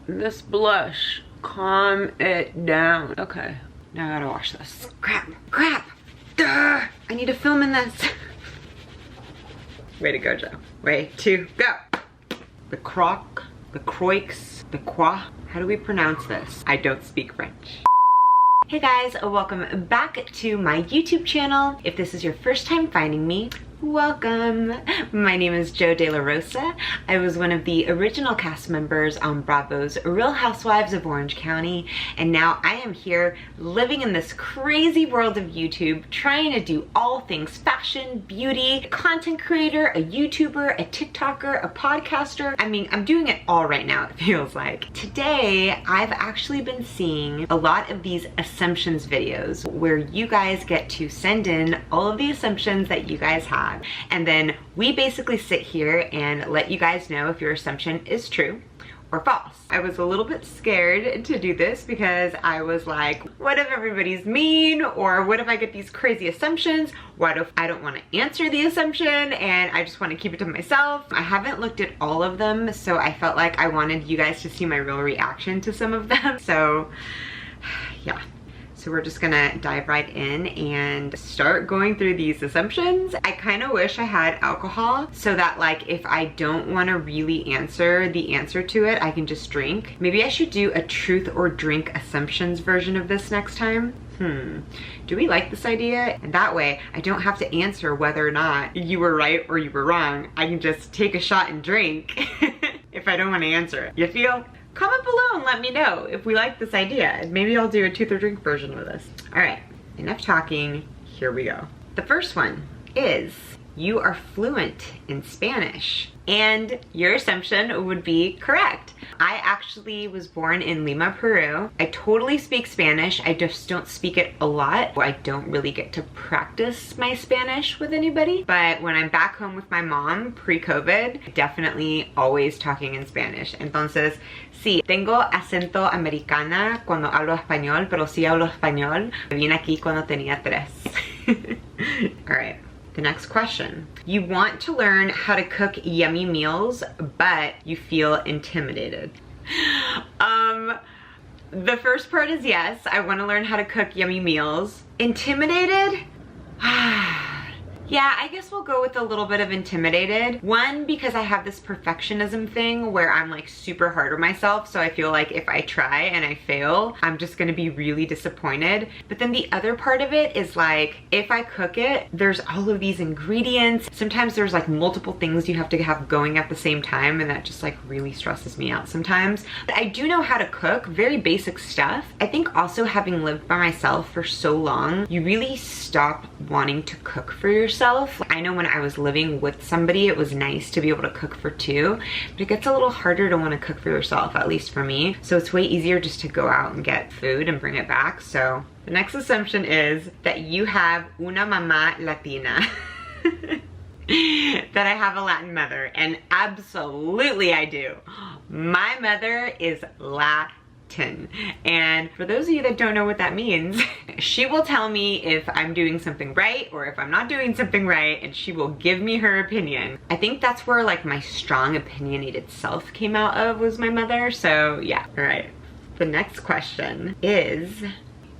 This blush, calm it down. Okay, now I gotta wash this. Crap, crap. Duh. I need to film in this. Way to go, Joe. Way to go. The croc, the croix, the quoi. How do we pronounce this? I don't speak French. Hey guys, welcome back to my YouTube channel. If this is your first time finding me, welcome. My name is Jo De La Rosa. I was one of the original cast members on Bravo's Real Housewives of Orange County, and now I am here living in this crazy world of YouTube, trying to do all things fashion, beauty, a content creator, a YouTuber, a TikToker, a podcaster. I mean, I'm doing it all right now, it feels like. Today, I've actually been seeing a lot of these assumptions videos where you guys get to send in all of the assumptions that you guys have. And then we basically sit here and let you guys know if your assumption is true or false. I was a little bit scared to do this because I was like, what if everybody's mean? Or what if I get these crazy assumptions? What if I don't want to answer the assumption and I just want to keep it to myself? I haven't looked at all of them, so I felt like I wanted you guys to see my real reaction to some of them. So yeah. So we're just gonna dive right in and start going through these assumptions. I kind of wish I had alcohol so that like if I don't want to really answer the answer to it, I can just drink. Maybe I should do a truth or drink assumptions version of this next time. Do we like this idea? And that way I don't have to answer whether or not you were right or you were wrong. I can just take a shot and drink if I don't want to answer it. You feel? Comment below and let me know if we like this idea. Maybe I'll do a truth or drink version of this. All right, enough talking, here we go. The first one is, you are fluent in Spanish. And your assumption would be correct. I actually was born in Lima, Peru. I totally speak Spanish. I just don't speak it a lot. I don't really get to practice my Spanish with anybody. But when I'm back home with my mom pre-COVID, definitely always talking in Spanish. Entonces, sí, tengo acento americana cuando hablo español, pero sí hablo español. Vine aquí cuando tenía 3. All right. The next question. You want to learn how to cook yummy meals, but you feel intimidated. The first part is yes, I want to learn how to cook yummy meals. Intimidated? Yeah, I guess we'll go with a little bit of intimidated. One, because I have this perfectionism thing where I'm like super hard on myself, so I feel like if I try and I fail, I'm just gonna be really disappointed. But then the other part of it is like, if I cook it, there's all of these ingredients. Sometimes there's like multiple things you have to have going at the same time, and that just like really stresses me out sometimes. But I do know how to cook, very basic stuff. I think also having lived by myself for so long, you really stop wanting to cook for yourself. I know when I was living with somebody, it was nice to be able to cook for two, but it gets a little harder to want to cook for yourself, at least for me. So it's way easier just to go out and get food and bring it back. So the next assumption is that you have una mamá latina. That I have a Latin mother, and absolutely I do. My mother is Latin. And for those of you that don't know what that means, she will tell me if I'm doing something right or if I'm not doing something right, and she will give me her opinion. I think that's where like my strong opinionated self came out of, was my mother. So yeah. All right, the next question is,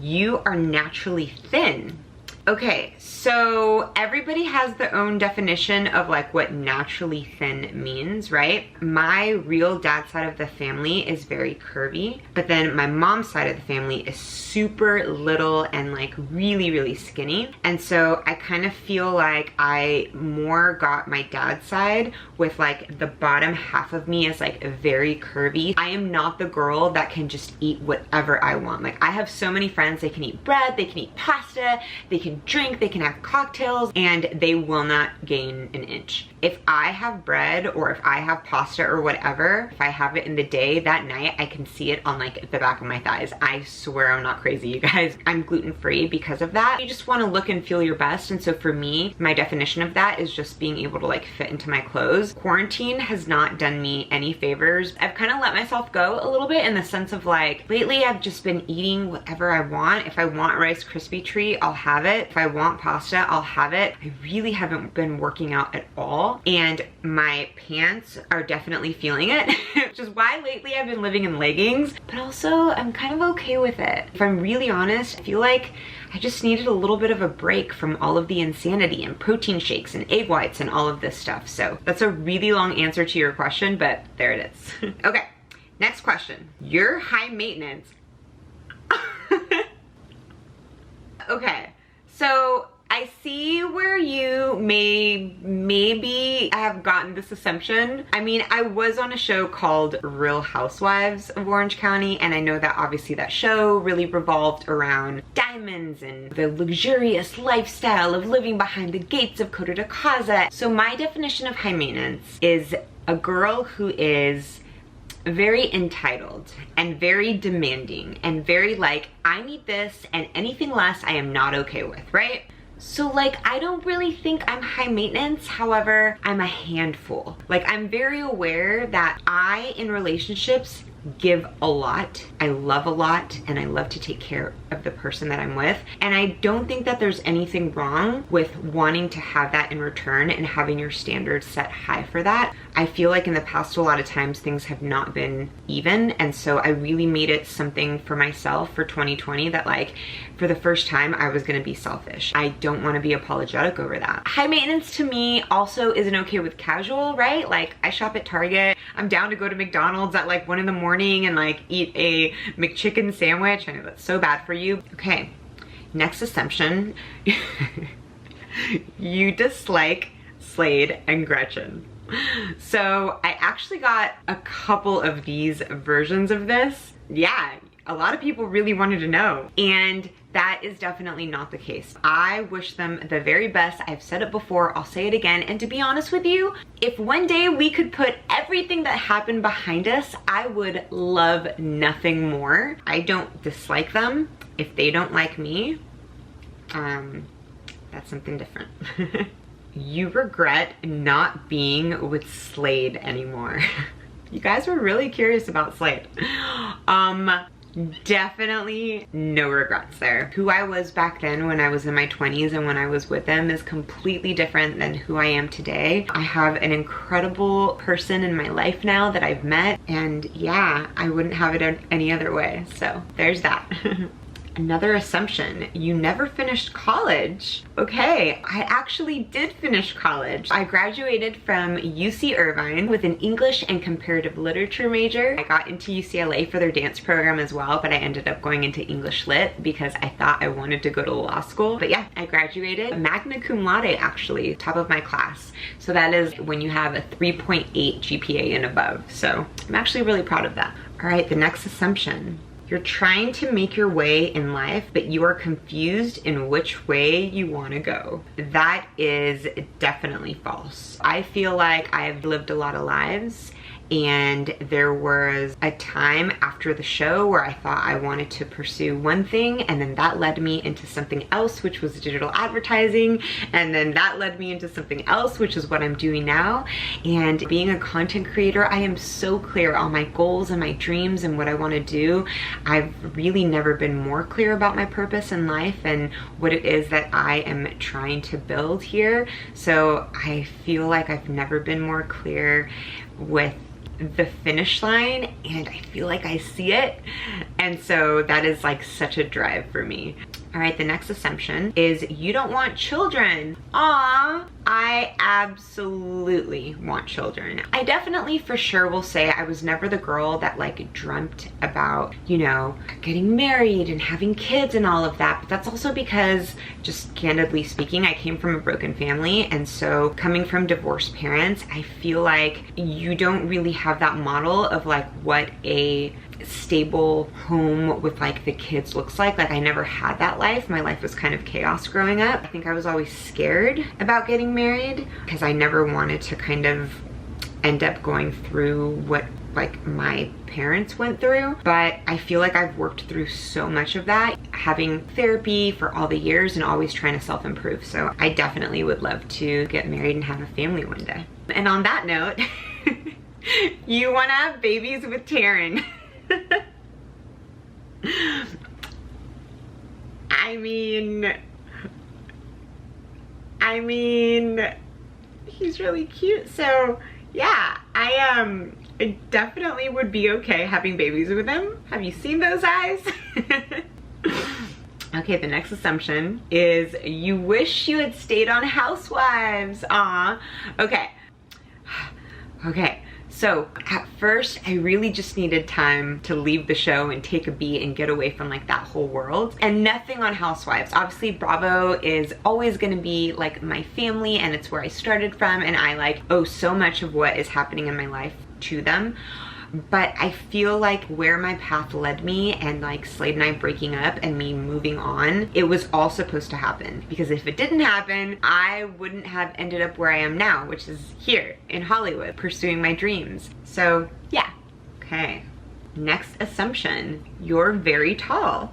you are naturally thin. Okay, so everybody has their own definition of like what naturally thin means, right? My real dad's side of the family is very curvy, but then my mom's side of the family is super little and like really, really skinny. And so I kind of feel like I more got my dad's side with like the bottom half of me is like very curvy. I am not the girl that can just eat whatever I want. Like I have so many friends, they can eat bread, they can eat pasta, they can drink, they can have cocktails, and they will not gain an inch. If I have bread or if I have pasta or whatever, if I have it in the day, that night I can see it on like the back of my thighs. I swear I'm not crazy, you guys. I'm gluten-free because of that. You just want to look and feel your best, and so for me, my definition of that is just being able to like fit into my clothes. Quarantine has not done me any favors. I've kind of let myself go a little bit in the sense of like, lately I've just been eating whatever I want. If I want Rice Krispie treat, I'll have it. it. If I want pasta, I'll have it. I really haven't been working out at all, and my pants are definitely feeling it, which is why lately I've been living in leggings, but also I'm kind of okay with it. If I'm really honest, I feel like I just needed a little bit of a break from all of the insanity and protein shakes and egg whites and all of this stuff. So that's a really long answer to your question, but there it is. Okay, next question. You're high maintenance. Okay, so I see where you maybe have gotten this assumption. I mean, I was on a show called Real Housewives of Orange County, and I know that obviously that show really revolved around diamonds and the luxurious lifestyle of living behind the gates of Coto de Casa. So my definition of high maintenance is a girl who is very entitled and very demanding and very like, I need this and anything less I am not okay with, right? So like, I don't really think I'm high maintenance. However, I'm a handful. Like, I'm very aware that I, in relationships, give a lot. I love a lot, and I love to take care of the person that I'm with. And I don't think that there's anything wrong with wanting to have that in return and having your standards set high for that. I feel like in the past, a lot of times things have not been even. And so I really made it something for myself for 2020 that like, for the first time, I was gonna be selfish. I don't wanna be apologetic over that. High maintenance to me also isn't okay with casual, right? Like, I shop at Target. I'm down to go to McDonald's at like 1 in the morning and like eat a McChicken sandwich. I know that's so bad for you. Okay, next assumption. You dislike Slade and Gretchen. So I actually got a couple of these versions of this. Yeah, a lot of people really wanted to know, and that is definitely not the case. I wish them the very best. I've said it before, I'll say it again, and to be honest with you, if one day we could put everything that happened behind us, I would love nothing more. I don't dislike them. If they don't like me, that's something different. You regret not being with Slade anymore. You guys were really curious about Slade. Definitely no regrets there. Who I was back then when I was in my 20s and when I was with them is completely different than who I am today. I have an incredible person in my life now that I've met, and yeah, I wouldn't have it any other way. So there's that. Another assumption, you never finished college. Okay, I actually did finish college. I graduated from UC Irvine with an English and comparative literature major. I got into UCLA for their dance program as well, but I ended up going into English Lit because I thought I wanted to go to law school. But yeah, I graduated magna cum laude, actually, top of my class. So that is when you have a 3.8 GPA and above. So I'm actually really proud of that. All right, the next assumption. You're trying to make your way in life, but you are confused in which way you want to go. That is definitely false. I feel like I've lived a lot of lives, and there was a time after the show where I thought I wanted to pursue one thing, and then that led me into something else, which was digital advertising, and then that led me into something else, which is what I'm doing now. And being a content creator, I am so clear on my goals and my dreams and what I want to do. I've really never been more clear about my purpose in life and what it is that I am trying to build here. So I feel like I've never been more clear with the finish line, and I feel like I see it, and so that is like such a drive for me. All right, the next assumption is you don't want children. Aw, I absolutely want children. I definitely for sure will say I was never the girl that like dreamt about, you know, getting married and having kids and all of that. But that's also because, just candidly speaking, I came from a broken family. And so coming from divorced parents, I feel like you don't really have that model of like what a stable home with like the kids looks like. Like I never had that life. My life was kind of chaos growing up. I think I was always scared about getting married because I never wanted to kind of end up going through what like my parents went through. But I feel like I've worked through so much of that, having therapy for all the years and always trying to self-improve. So I definitely would love to get married and have a family one day. And on that note, you want to have babies with Taryn. I mean, I mean, he's really cute. So yeah, I definitely would be okay having babies with him. Have you seen those eyes? Okay, the next assumption is you wish you had stayed on Housewives. Aw. Okay. Okay. So at first I really just needed time to leave the show and take a beat and get away from like that whole world, and nothing on Housewives. Obviously Bravo is always going to be like my family, and it's where I started from, and I like owe so much of what is happening in my life to them. But I feel like where my path led me, and like Slade and I breaking up and me moving on, it was all supposed to happen. Because if it didn't happen, I wouldn't have ended up where I am now, which is here in Hollywood, pursuing my dreams. So yeah. Okay. Next assumption, you're very tall.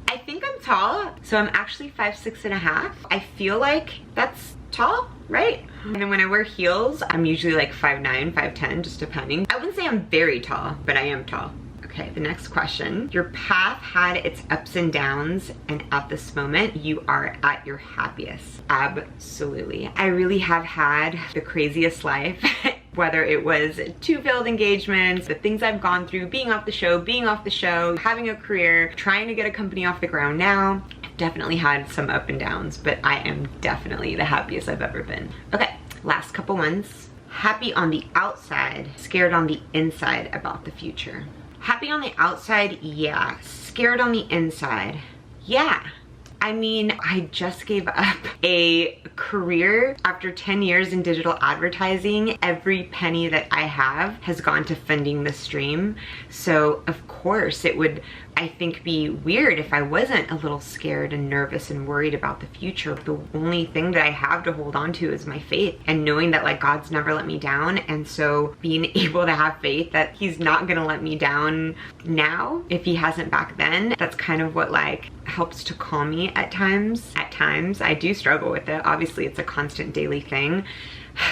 I think I'm tall. So I'm actually 5'6½". I feel like that's tall, right? And then when I wear heels, I'm usually like 5'9", 5'10", just depending. I wouldn't say I'm very tall, but I am tall. Okay, the next question. Your path had its ups and downs, and at this moment, you are at your happiest. Absolutely. I really have had the craziest life. Whether it was 2 failed engagements, the things I've gone through, being off the show, having a career, trying to get a company off the ground now. I've definitely had some up and downs, but I am definitely the happiest I've ever been. Okay, last couple ones. Happy on the outside, scared on the inside about the future. Happy on the outside, yeah. Scared on the inside, yeah. I mean, I just gave up a career after 10 years in digital advertising. Every penny that I have has gone to funding the stream. So of course it would, I think, be weird if I wasn't a little scared and nervous and worried about the future. The only thing that I have to hold on to is my faith, and knowing that like God's never let me down. And so being able to have faith that he's not gonna let me down now if he hasn't back then, that's kind of what like helps to calm me at times. At times I do struggle with it. Obviously it's a constant daily thing.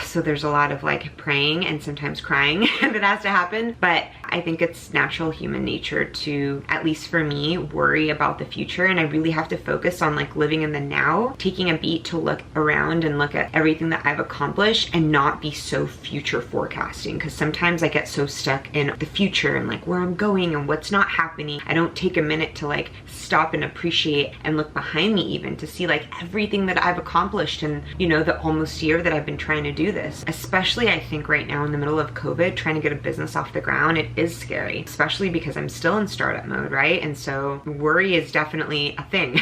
So there's a lot of like praying and sometimes crying that has to happen. But I think it's natural human nature to, at least for me, worry about the future. And I really have to focus on like living in the now, taking a beat to look around and look at everything that I've accomplished and not be so future forecasting. Because sometimes I get so stuck in the future and like where I'm going and what's not happening. I don't take a minute to like stop and appreciate and look behind me even to see like everything that I've accomplished in, you know, the almost year that I've been trying to do this. Especially I think right now in the middle of COVID, trying to get a business off the ground, it is scary, especially because I'm still in startup mode, right? And so worry is definitely a thing.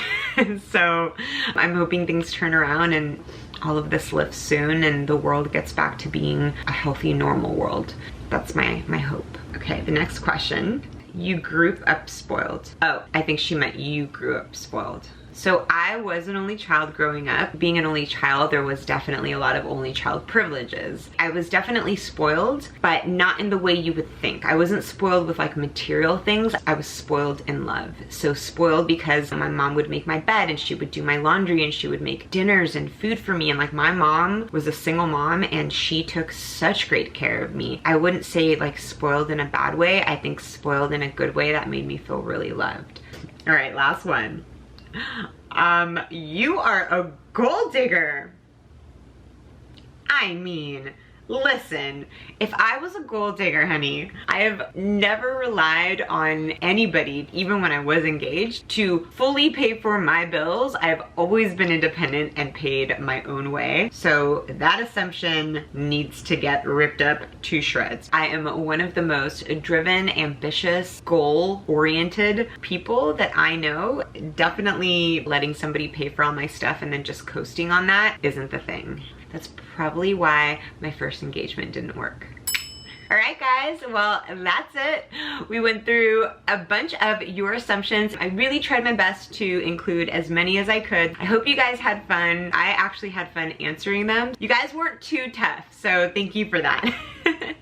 So I'm hoping things turn around and all of this lifts soon and the world gets back to being a healthy, normal world. That's my hope. Okay, the next question. You grew up spoiled. Oh, I think she meant you grew up spoiled. So I was an only child growing up. Being an only child, there was definitely a lot of only child privileges. I was definitely spoiled, but not in the way you would think. I wasn't spoiled with like material things. I was spoiled in love. So spoiled because my mom would make my bed and she would do my laundry and she would make dinners and food for me. And like my mom was a single mom and she took such great care of me. I wouldn't say like spoiled in a bad way. I think spoiled in a good way that made me feel really loved. All right, last one. You are a gold digger. I mean, listen, if I was a gold digger, honey, I have never relied on anybody, even when I was engaged, to fully pay for my bills. I've always been independent and paid my own way. So that assumption needs to get ripped up to shreds. I am one of the most driven, ambitious, goal-oriented people that I know. Definitely letting somebody pay for all my stuff and then just coasting on that isn't the thing. That's probably why my first engagement didn't work. All right, guys, well, that's it. We went through a bunch of your assumptions. I really tried my best to include as many as I could. I hope you guys had fun. I actually had fun answering them. You guys weren't too tough, so thank you for that.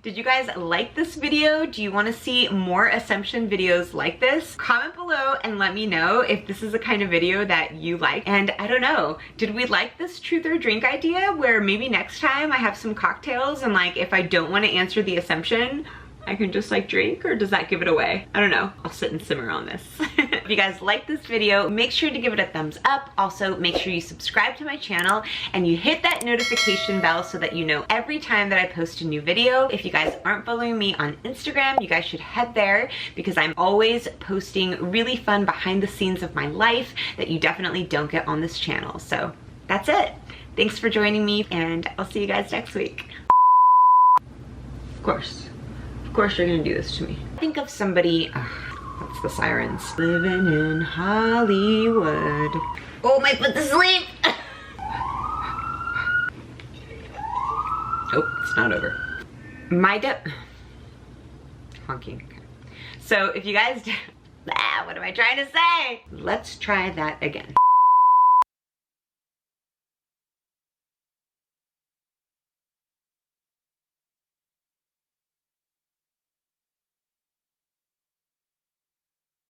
Did you guys like this video? Do you want to see more assumption videos like this? Comment below and let me know if this is the kind of video that you like. And I don't know, did we like this truth or drink idea where maybe next time I have some cocktails and like if I don't want to answer the assumption, I can just like drink, or does that give it away? I don't know. I'll sit and simmer on this. you guys like this video, make sure to give it a thumbs up. Also, make sure you subscribe to my channel and you hit that notification bell so that you know every time that I post a new video. If you guys aren't following me on Instagram, you guys should head there because I'm always posting really fun behind the scenes of my life that you definitely don't get on this channel. So that's it. Thanks for joining me, and I'll see you guys next week. Of course you're gonna do this to me. Think of somebody, that's the sirens. Living in Hollywood. Oh, my foot's asleep. Oh, it's not over. Honking. So if you guys, what am I trying to say? Let's try that again.